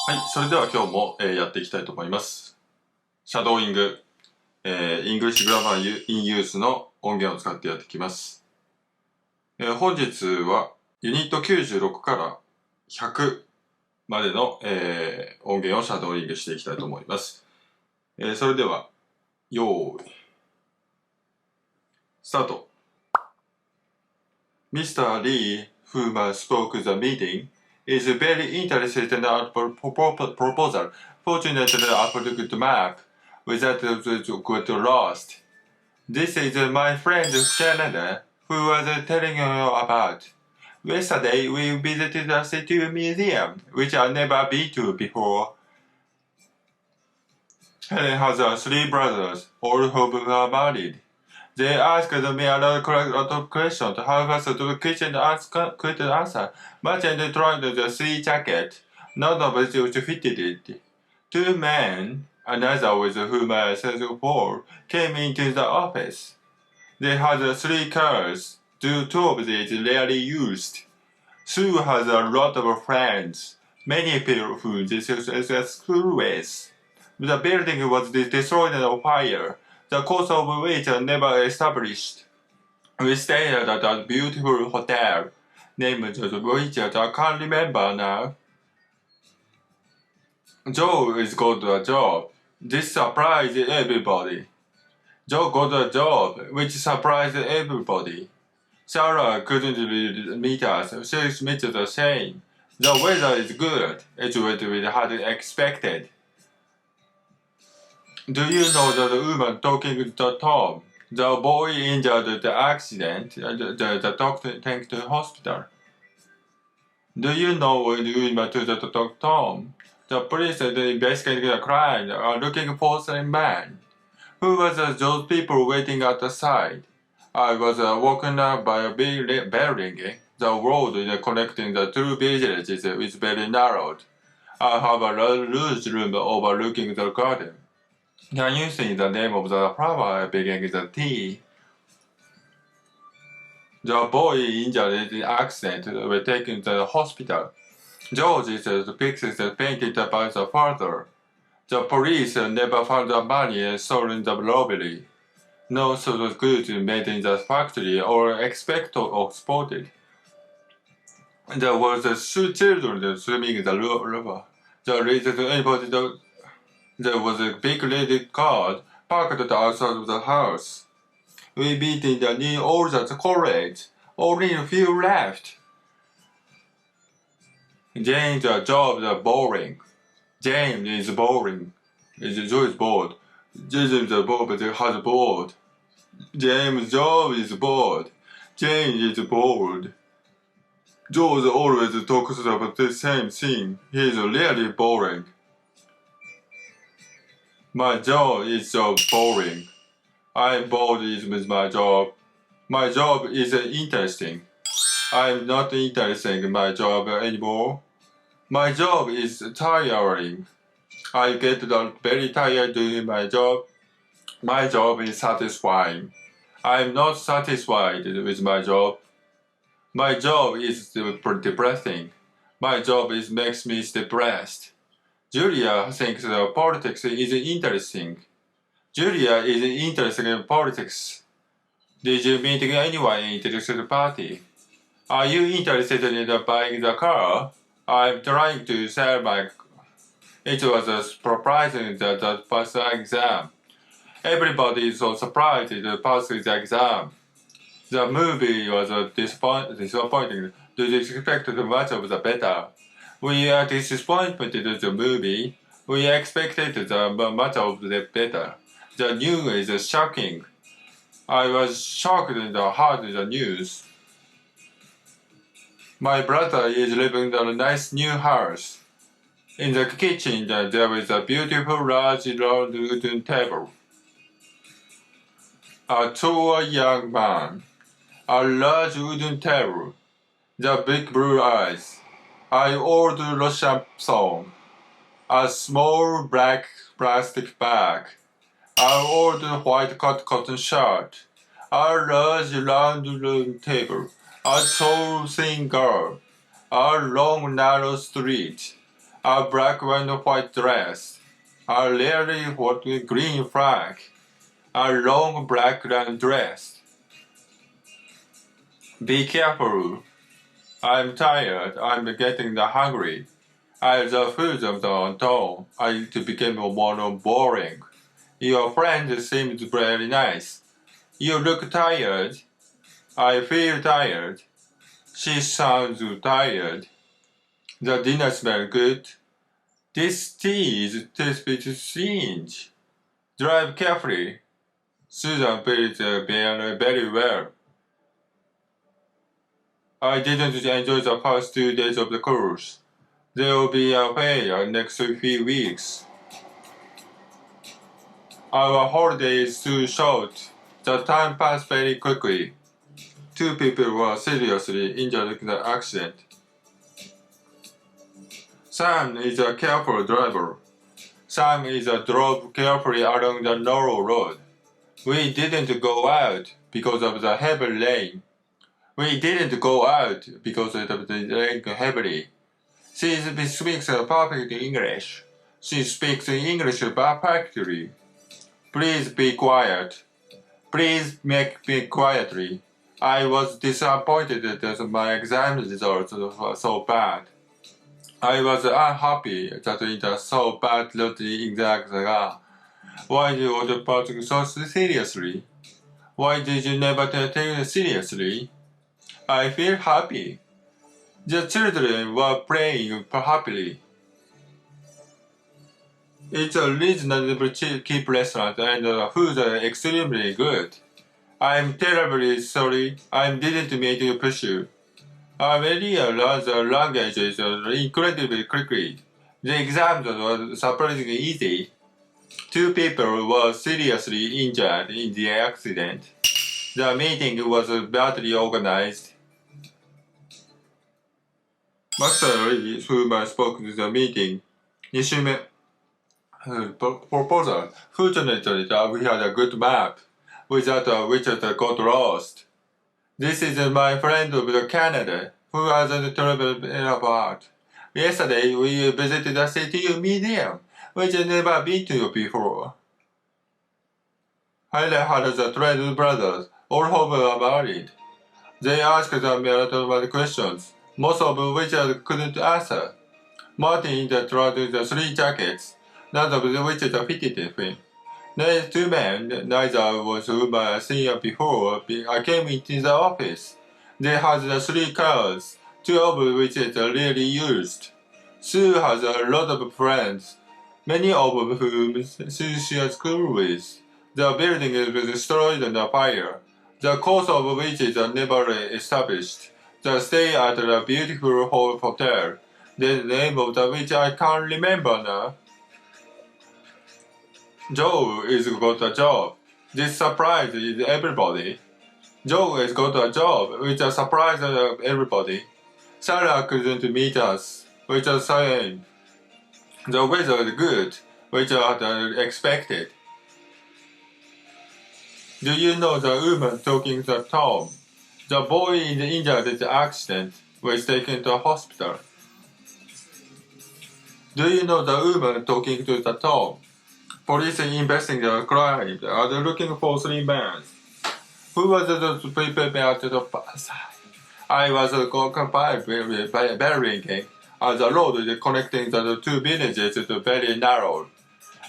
はい、それでは今日も、やっていきたいと思います。シャドーイング、English Grammar in Use の音源を使ってやっていきます。本日はユニット96から100までの、音源をシャドーイングしていきたいと思います。それでは、よーい、スタート。Mr. Lee, whom spoke the meeting, is very interested in our proposal. Fortunately, after the good map, without got lost. This is my friend Canada, who was telling you about. Yesterday, we visited the city museum, which I've never been to before. Helen has 3 brothers, all of whom are married. They asked me a lot of questions. How fast the question could answer. Much and tried the 3 jacket. None of which fitted it. 2 men, another with whom I said before, came into the office. They had 3 cars. 2 of these rarely used. Sue has a lot of friends, many people who this is school with. The building was destroyed in a fire. The cause of which never established. We stayed at a beautiful hotel, named which I can't remember now. Joe is got a job. This surprised everybody. Joe got a job, which surprised everybody. Sarah couldn't meet us. She met the same. The weather is good. It's what we had expected. Do you know that the woman talking to Tom? The boy injured in the accident. The doctor taken to the hospital. Do you know the woman to the doctor Tom? The police investigating the crime are looking for the man. Who was those people waiting at the side? I was walking up by a big building. The road connecting the 2 villages is very narrow. I have a large room overlooking the garden. Can you see the name of the flower beginning with the T? The boy injured in the accident was taken to the hospital. George is painted by the father. The police never found the money stolen in the robbery. No sort of goods made in the factory or expected or spotted. There was 2 children swimming in the river. There was a big red car parked outside of the house. We beat in the near all the college. Only a few left. James' job is boring. James is boring. Joe is bored. James is bored, has bored. James' job is bored. James is bored. Joe always talks about the same thing. He is really boring. My job is so boring. I'm bored with my job. My job is interesting. I'm not interested in my job anymore. My job is tiring. I get very tired doing my job. My job is satisfying. I'm not satisfied with my job. My job is depressing. My job makes me depressed. Julia thinks politics is interesting. Julia is interested in politics. Did you meet anyone in the party? Are you interested in buying the car? I'm trying to sell my... It was surprising that I passed the exam. Everybody is so surprised to pass the exam. The movie was disappointing. Did you expect much of the better? We are disappointed with the movie. We expected much of the better. The news is shocking. I was shocked and heard the news. My brother is living in a nice new house. In the kitchen there is a beautiful large round wooden table. A tall young man. A large wooden table. The big blue eyes. An old Russian song. A small black plastic bag. An old white cotton shirt. A large round table. A tall thin girl. A long narrow street. a black and white dress, a rarely hot green flag, a long black dress. Be careful. I'm tired. I'm getting hungry. As the food of the tone, it became more boring. Your friend seems very nice. You look tired. I feel tired. She sounds tired. The dinner smells good. This tea is tastes strange. Drive carefully. Susan plays very well. I didn't enjoy the first 2 days of the course. There will be a fair next few weeks. Our holiday is too short. The time passed very quickly. 2 people were seriously injured in the accident. Sam is a careful driver. Sam drove carefully along the narrow road. We didn't go out because of the heavy rain. We didn't go out because of the rain heavily. She speaks perfect English. She speaks English perfectly. Please be quiet. Please make me quietly. I was disappointed that my exam results were so bad. I was unhappy that it was so badly in the exam. Why did you take so seriously? Why did you never take it seriously? I feel happy. The children were playing happily. It's a reasonably cheap restaurant and the food is extremely good. I'm terribly sorry. I didn't mean to push you. Amelia learns the languages incredibly quickly. The exams were surprisingly easy. 2 people were seriously injured in the accident. The meeting was badly organized. Master Lee, whom I spoke to the meeting, 2週目 proposal. Fortunately, we had a good map, without which it got lost. This is my friend of Canada, who hasn't traveled apart. Yesterday, we visited the city museum, which I've never been to before. I had the twin brothers, all of whom are married. They asked me a lot of questions, most of which I couldn't answer. Martin tried the 3 jackets, none of which fitted him. The 2 men, neither of whom I had seen before, I came into the office. They had the 3 cars, 2 of which are really used. Sue has a lot of friends, many of whom she shares school with. The building is destroyed in a fire, the cause of which is never established. They stay at a beautiful hotel, the name of which I can't remember now. Joe is got a job. This surprises everybody. Joe has got a job, which surprises everybody. Sarah couldn't meet us, which is saying. The weather is good, which I had expected. Do you know the woman talking to Tom? The boy injured in the accident was taken to the hospital. Do you know the woman talking to the Tom? Police investigating the crime are looking for 3 men. Who was the people at the side? I was burying as the road connecting the 2 villages is very narrow.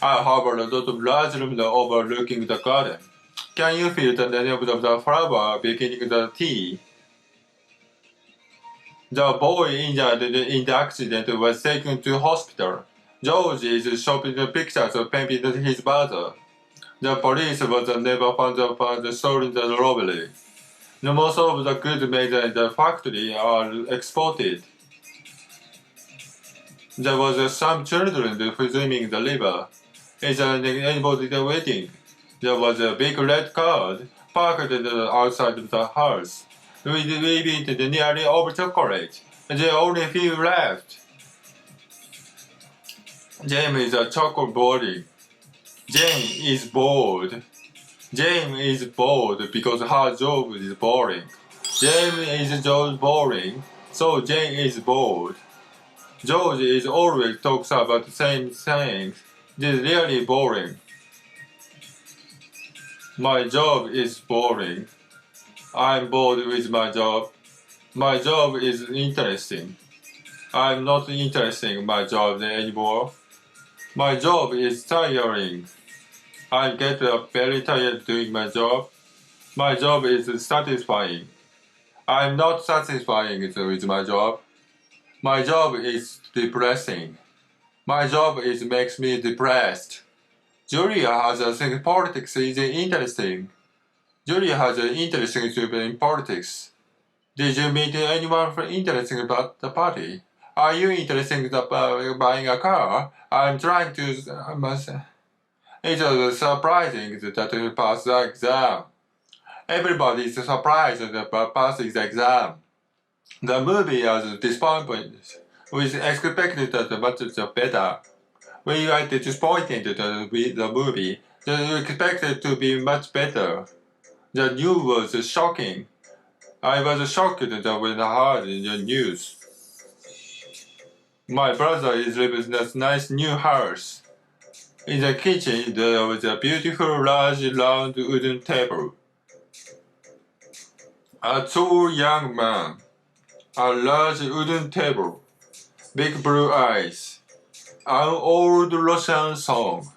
I have a lot of large rooms overlooking the garden. Can you feel the name of the flower beginning the tea? The boy injured in the accident was taken to hospital. George is showing pictures of painting his brother. The police was never found the stolen the robbery. Most of the goods made in the factory are exported. There was some children swimming in the river. Is anybody waiting? There was a big red car parked outside the house. We eaten nearly all chocolate. There are only a few left. Jane is a chocolate boring. Jane is bored. Jane is bored because her job is boring. Jane is boring, so Jane is bored. George is always talks about the same things. It is really boring. My job is boring. I'm bored with my job. My job is interesting. I'm not interested in my job anymore. My job is tiring. I get very tired doing my job. My job is satisfying. I'm not satisfying with my job. My job is depressing. My job makes me depressed. Julia has a think politics is interesting. Julia has an interest in politics. Did you meet anyone interesting about the party? Are you interested in buying a car? I'm trying to. It was surprising that you passed the exam. Everybody is surprised that passing the exam. The movie was disappointing. We expected that much better. We were disappointed with the movie. We expected to be much better. The news was shocking. I was shocked when I heard the news. My brother lives in a nice new house. In the kitchen there was a beautiful large round wooden table. A tall young man. A large wooden table. Big blue eyes. An old Russian song.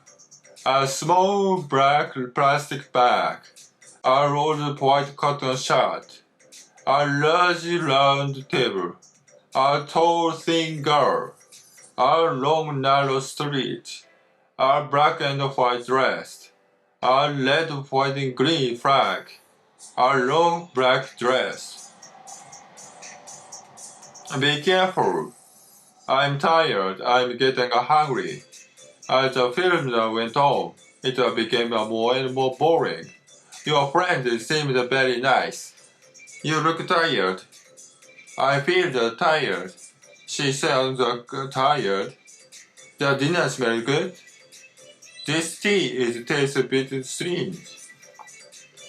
A small black plastic bag. A old white cotton shirt. A large round table. A tall thin girl. A long narrow street. A black and white dress. A red, white and green flag. A long black dress. Be careful. I'm tired. I'm getting hungry. As the film went on, it became more and more boring. Your friend seemed very nice. You look tired. I feel tired. She sounds tired. The dinner smells good. This tea tastes a bit strange.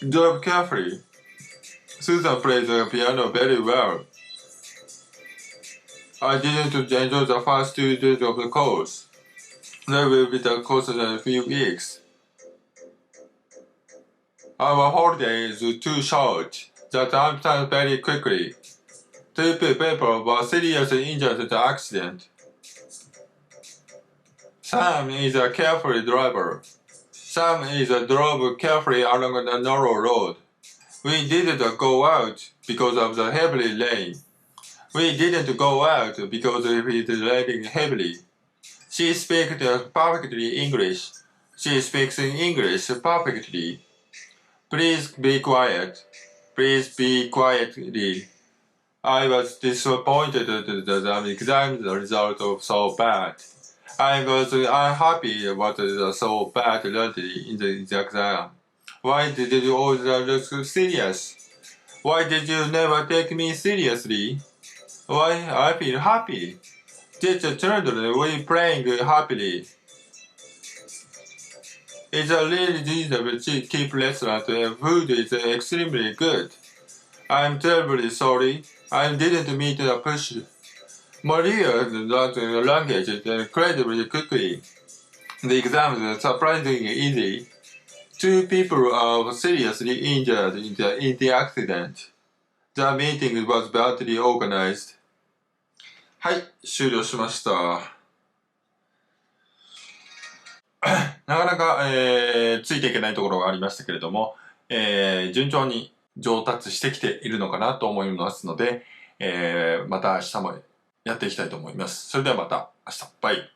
Drive carefully. Susan plays the piano very well. I didn't enjoy the first 2 days of the course. There will be the course in a few weeks. Our holiday is too short. The time passed very quickly. 2 people were seriously injured in the accident. Sam is a careful driver. Sam drove carefully along the narrow road. We didn't go out because of the heavy rain. We didn't go out because it is raining heavily. She speaks perfectly English. She speaks English perfectly. Please be quiet. Please be quietly. I was disappointed that the exam result was so bad. I was unhappy about the so bad result in the exam. Why did you always look so serious? Why did you never take me seriously? Why I feel happy. Teacher children we playing happily. It's a really reasonable cheap restaurant and food is extremely good. I'm terribly sorry. I didn't meet the push. Maria learned the language incredibly quickly. The exam is surprisingly easy. 2 people are seriously injured in the accident. The meeting was badly organized. はい、終了しました。なかなか、ついていけないところがありましたけれども、順調に上達してきているのかなと思いますので、また明日もやっていきたいと思います。それではまた明日。バイ。